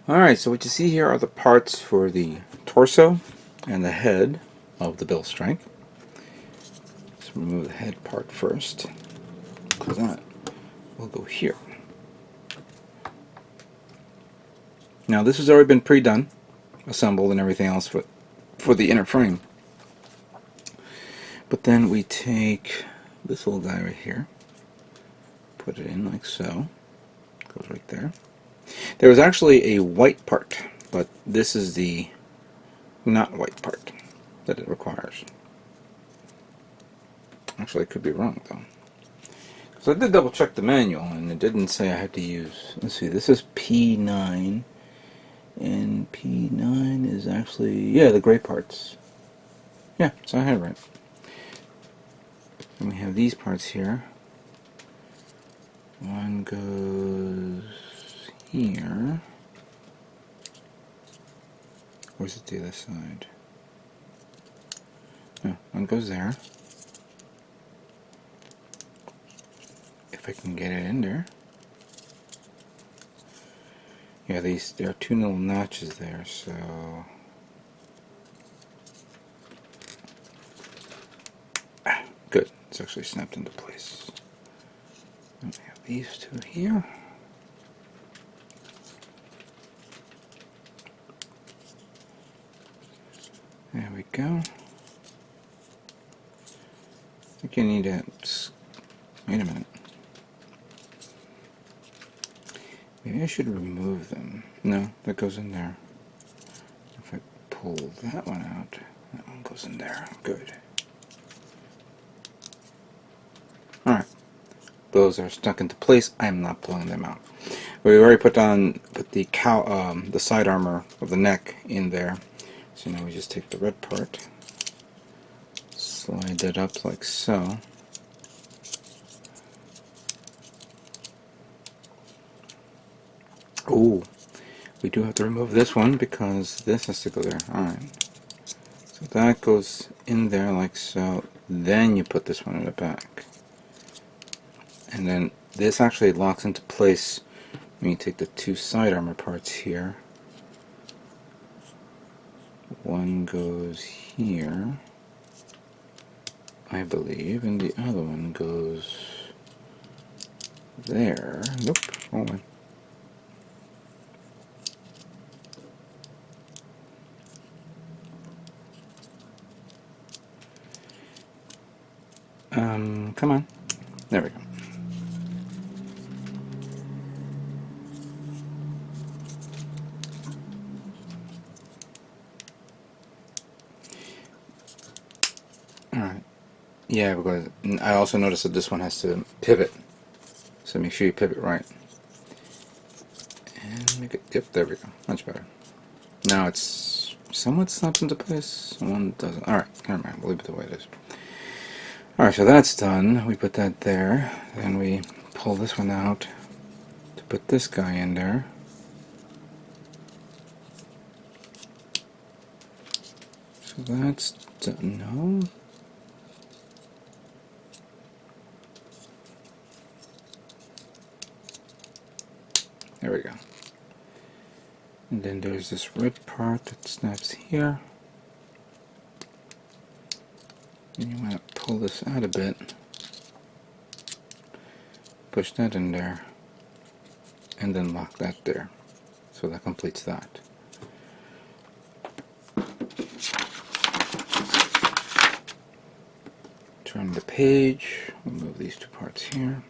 Alright, so what you see here are the parts for the torso and the head of the Bill Strike. Let's remove the head part first, because that will go here. Now this has already been pre-done, assembled and everything else for the inner frame. But then we take this little guy right here, put it in like so, goes right there. There was actually a white part, but this is the not white part that it requires. Actually, I could be wrong though. So I did double check the manual and it didn't say I had to use, let's see, this is P9 and P9 is actually, yeah, the gray parts. Yeah, so I had it right. And we have these parts here. One goes here. Where's it the other side? No, one goes there. If I can get it in there. Yeah, there are two little notches there, so good. It's actually snapped into place. And we have these two here. There we go. I think you need to, wait a minute. Maybe I should remove them. No, that goes in there. If I pull that one out, that one goes in there. Good. Alright. Those are stuck into place. I am not pulling them out. We already put the side armor of the neck in there. So now we just take the red part, slide that up like so. Oh, we do have to remove this one because this has to go there. Alright. So that goes in there like so. Then you put this one in the back. And then this actually locks into place when you take the two side armor parts here. One goes here, I believe, and the other one goes there. Nope, wrong one. Come on. There we go. Alright. Yeah, because I also noticed that this one has to pivot. So make sure you pivot right. And make it, yep, there we go. Much better. Now it's somewhat snaps into place. One doesn't. Alright, never mind. We'll leave it the way it is. Alright, so that's done. We put that there. Then we pull this one out to put this guy in there. So that's done. No. There we go. And then there's this red part that snaps here. And you want to pull this out a bit. Push that in there. And then lock that there. So that completes that. Turn the page. We'll move these two parts here.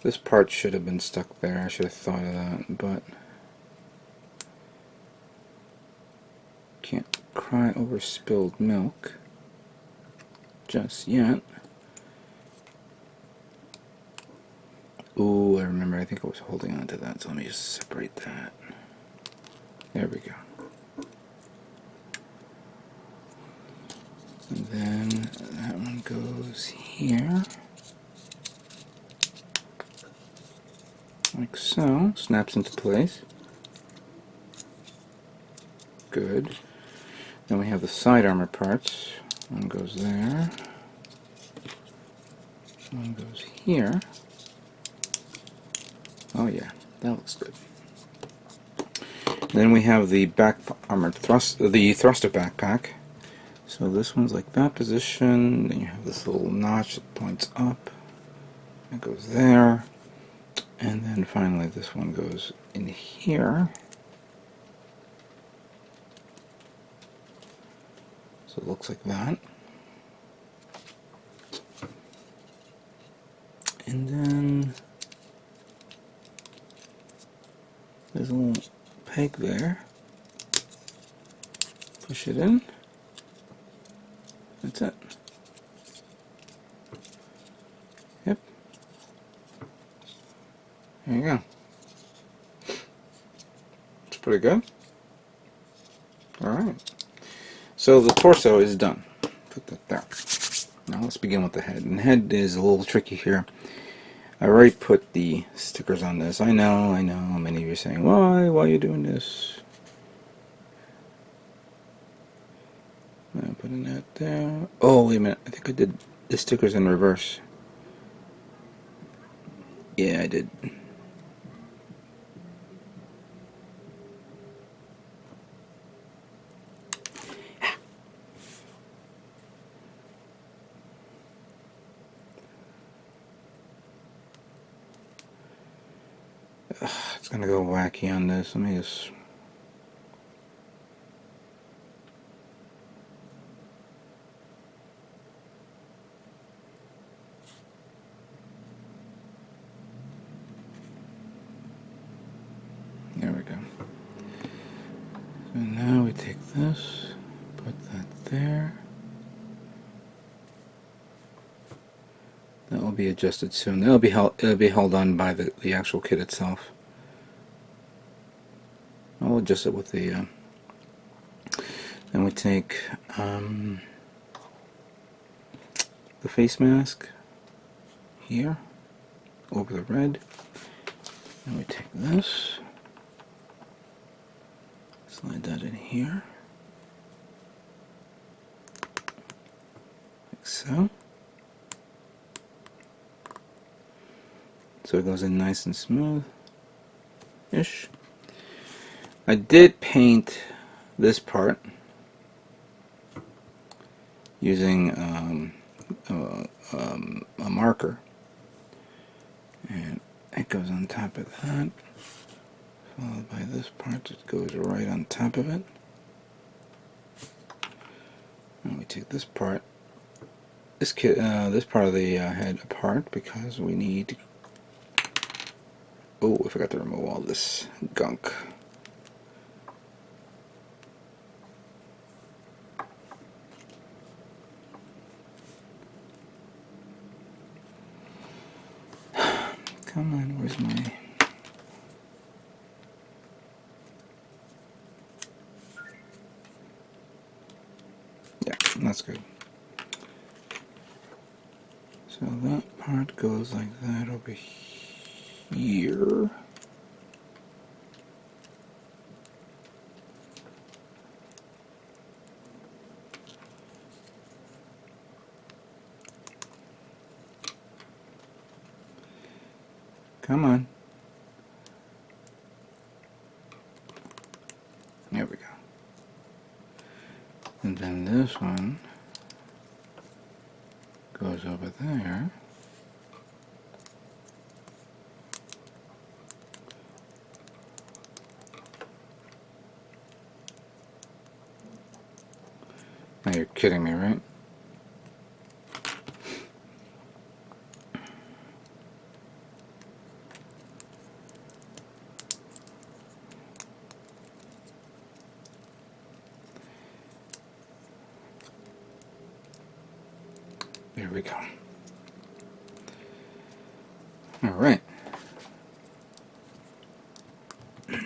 This part should have been stuck there. I should have thought of that, but can't cry over spilled milk just yet. Ooh, I remember. I think I was holding on to that, so let me just separate that. There we go. And then that one goes here. Like so. Snaps into place. Good. Then we have the side armor parts. One goes there. One goes here. Oh yeah, that looks good. Then we have the back armored thruster backpack. So this one's like that position. Then you have this little notch that points up. It goes there. And then finally this one goes in here. So it looks like that. And then there's a little peg there. Push it in. That's it. Yep. There you go. It's pretty good. Alright. So the torso is done. Put that there. Now let's begin with the head. And the head is a little tricky here. I already put the stickers on this. I know, many of you are saying, why are you doing this? I'm putting that there. Oh, wait a minute. I think I did the stickers in reverse. Yeah, I did. It's gonna go wacky on this. Let me just. There we go. So now we take this, put that there. That will be adjusted soon. It'll be held on by the actual kit itself. I'll adjust it with the. Then we take the face mask here over the red. Then we take this, slide that in here, like so. So it goes in nice and smooth-ish. I did paint this part using a marker, and it goes on top of that, followed by this part that goes right on top of it. And we take this part, this part of the head apart because we need. Oh, I forgot to remove all this gunk. Come on, where's my... Yeah, that's good. So that part goes like that over here. Come on. There we go. And then this one goes over there. Now you're kidding me, right? There we go. Alright.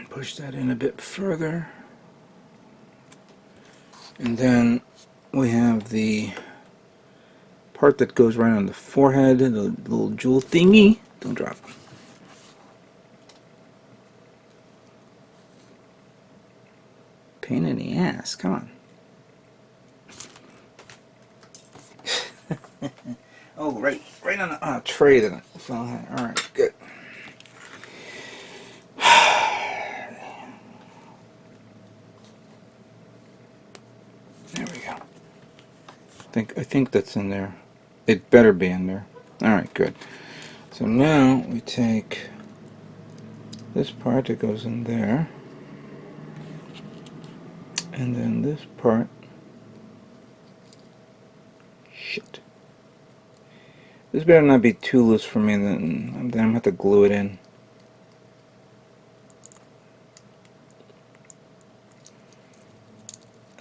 Push that in a bit further. And then we have the part that goes right on the forehead, the little jewel thingy. Don't drop it. Pain in the ass, come on. Oh, right on the tray that I fell. Alright, good. I think that's in there. It better be in there. Alright, good. So now we take this part that goes in there, and then this part. Shit. This better not be too loose for me, then I'm gonna have to glue it in.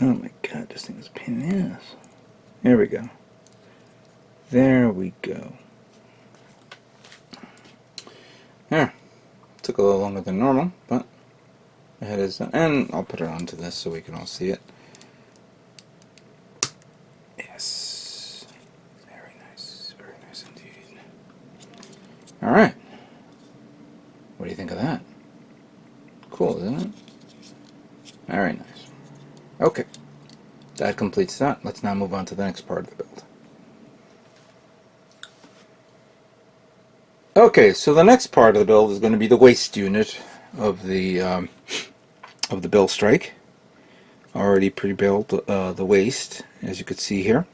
Oh my god, this thing is a pain in the ass. There we go. There we go. There. Took a little longer than normal, but the head is done. And I'll put it onto this so we can all see it. Yes. Very nice. Very nice indeed. Alright. What do you think of that? Cool, isn't it? Very nice. Okay. That completes that. Let's now move on to the next part of the build. Okay, so the next part of the build is going to be the waist unit of the Bill Strike. Already pre-built the waist, as you can see here.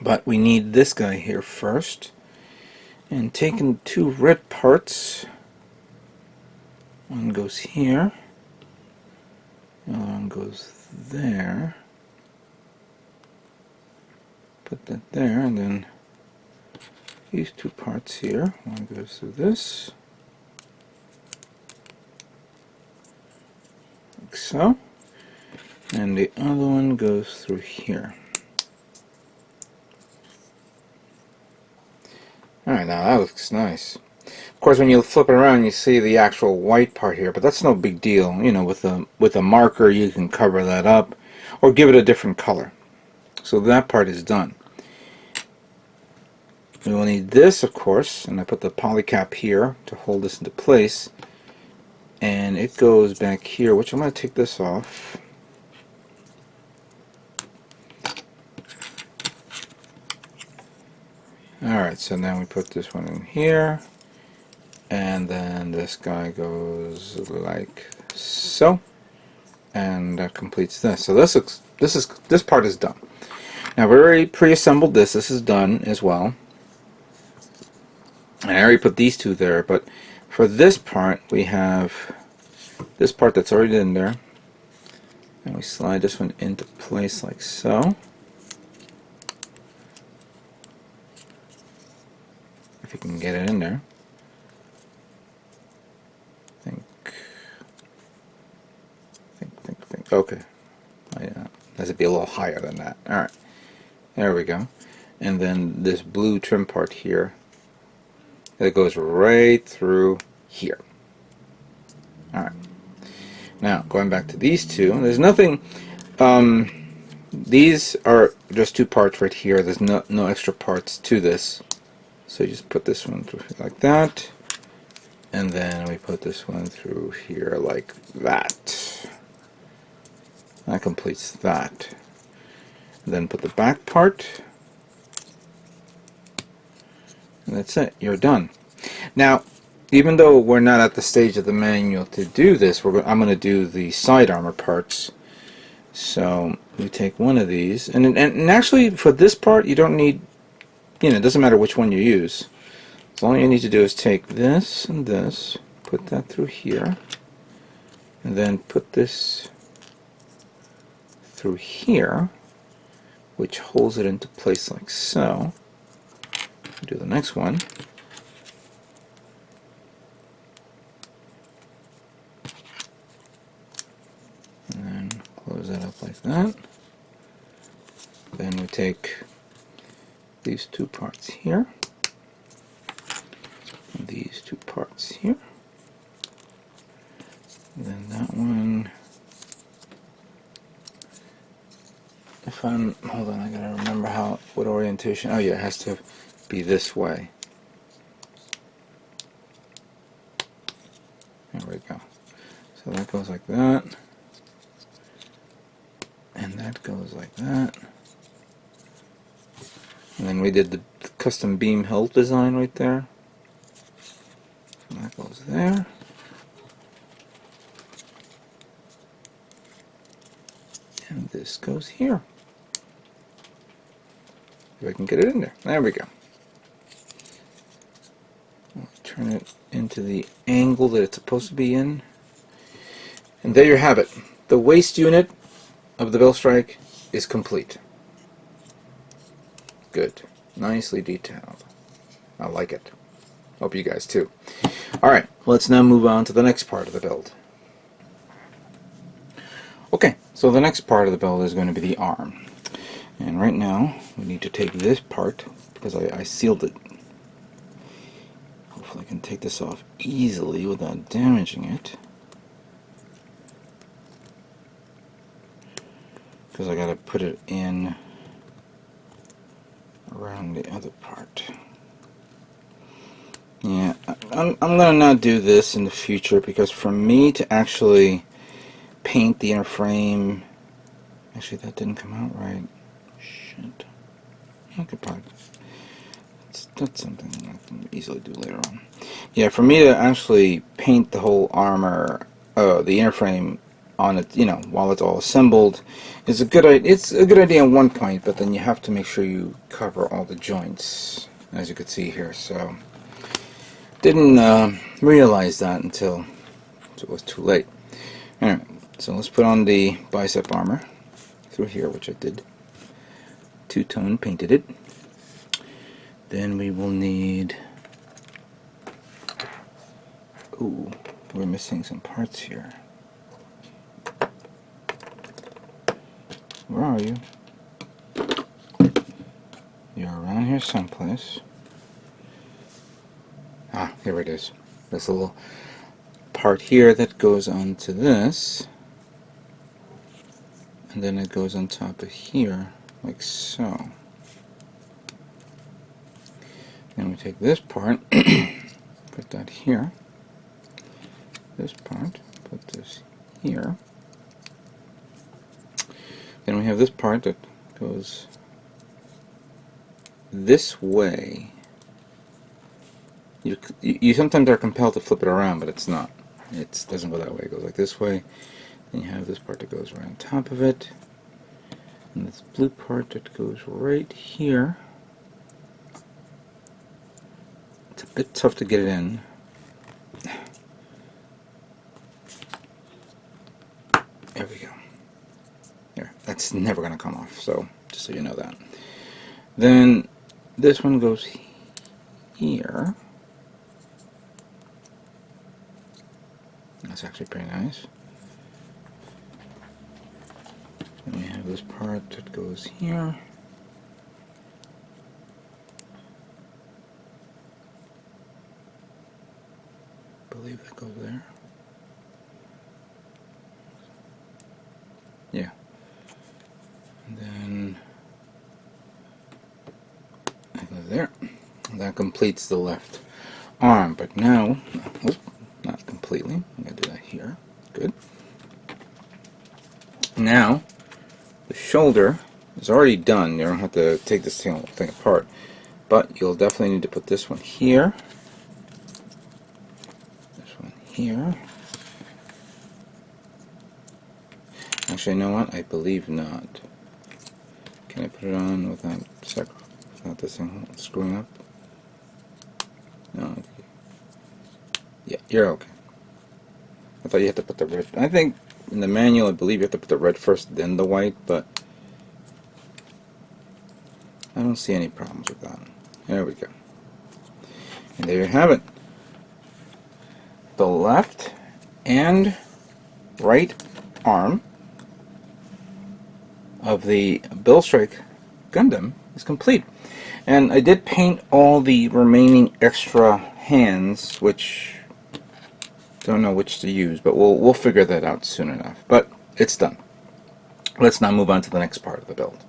But we need this guy here first. And taking two red parts, one goes here, the other one goes there. Put that there, and then these two parts here, one goes through this, like so, and the other one goes through here. Alright, now that looks nice. Of course, when you flip it around, you see the actual white part here, but that's no big deal. You know, with a marker, you can cover that up, or give it a different color. So that part is done. We will need this, of course, and I put the poly cap here to hold this into place, and it goes back here, which I'm going to take this off. Alright, so then we put this one in here, and then this guy goes like so, and that completes this. So this part is done. Now we already pre-assembled this. This is done as well. And I already put these two there, but for this part we have this part that's already in there, and we slide this one into place like so. If you can get it in there. Think. Okay. Has to be a little higher than that. Alright. There we go. And then this blue trim part here, that goes right through here. Alright. Now, going back to these two, there's nothing, these are just two parts right here. There's no extra parts to this. So you just put this one through like that, and then we put this one through here like that. That completes that. And then put the back part, and that's it. You're done. Now, even though we're not at the stage of the manual to do this, I'm going to do the side armor parts. So we take one of these, and actually for this part you don't need, you know, it doesn't matter which one you use. So all you need to do is take this and this, put that through here, and then put this through here, which holds it into place like so. Do the next one. And then close that up like that. Then we take these two parts here, and these two parts here, and then that one. If I'm, hold on, I gotta remember what orientation. Oh yeah, it has to be this way. There we go. So that goes like that, and that goes like that. And then we did the custom beam hilt design right there. So that goes there. And this goes here. If I can get it in there. There we go. I'll turn it into the angle that it's supposed to be in. And there you have it. The waist unit of the Bill Strike is complete. Good. Nicely detailed. I like it. Hope you guys too. Alright, let's now move on to the next part of the build. Okay, so the next part of the build is going to be the arm. And right now, we need to take this part, because I sealed it. Hopefully I can take this off easily without damaging it. Because I got to put it in around the other part. Yeah, I'm going to not do this in the future, because for me to actually paint the inner frame, actually that didn't come out right. Shit. Okay, probably. That's something I can easily do later on. Yeah, for me to actually paint the whole armor, the inner frame on it, you know, while it's all assembled, is a good idea. It's a good idea at one point, but then you have to make sure you cover all the joints, as you can see here. So didn't realize that until it was too late. Alright, so let's put on the bicep armor through here, which I did. Two-tone painted it. Then we will need, ooh, we're missing some parts here. Where are you? You're around here someplace. Ah, here it is. This little part here that goes onto this, and then it goes on top of here, like so. Then we take this part, put that here. This part, put this here. Then we have this part that goes this way. You sometimes are compelled to flip it around, but it's not. It doesn't go that way. It goes like this way. Then you have this part that goes right on top of it. And this blue part that goes right here. It's a bit tough to get it in. There we go. There. That's never going to come off, so just so you know that. Then this one goes here. That's actually pretty nice. Then we have this part that goes here. I believe that goes there. Yeah. And then that goes there. And that completes the left arm. But now, oops, not completely. I'm going to do that here. Good. Now, the shoulder is already done. You don't have to take this thing apart. But you'll definitely need to put this one here. This one here. Actually, you know what? I believe not. Can I put it on without this thing screwing up? No. Yeah, you're okay. I thought you had to put the red. I think in the manual, I believe you have to put the red first, then the white, but I don't see any problems with that. There we go. And there you have it. The left and right arm of the Bill Strike Gundam is complete. And I did paint all the remaining extra hands, which don't know which to use, but we'll figure that out soon enough. But it's done. Let's now move on to the next part of the build.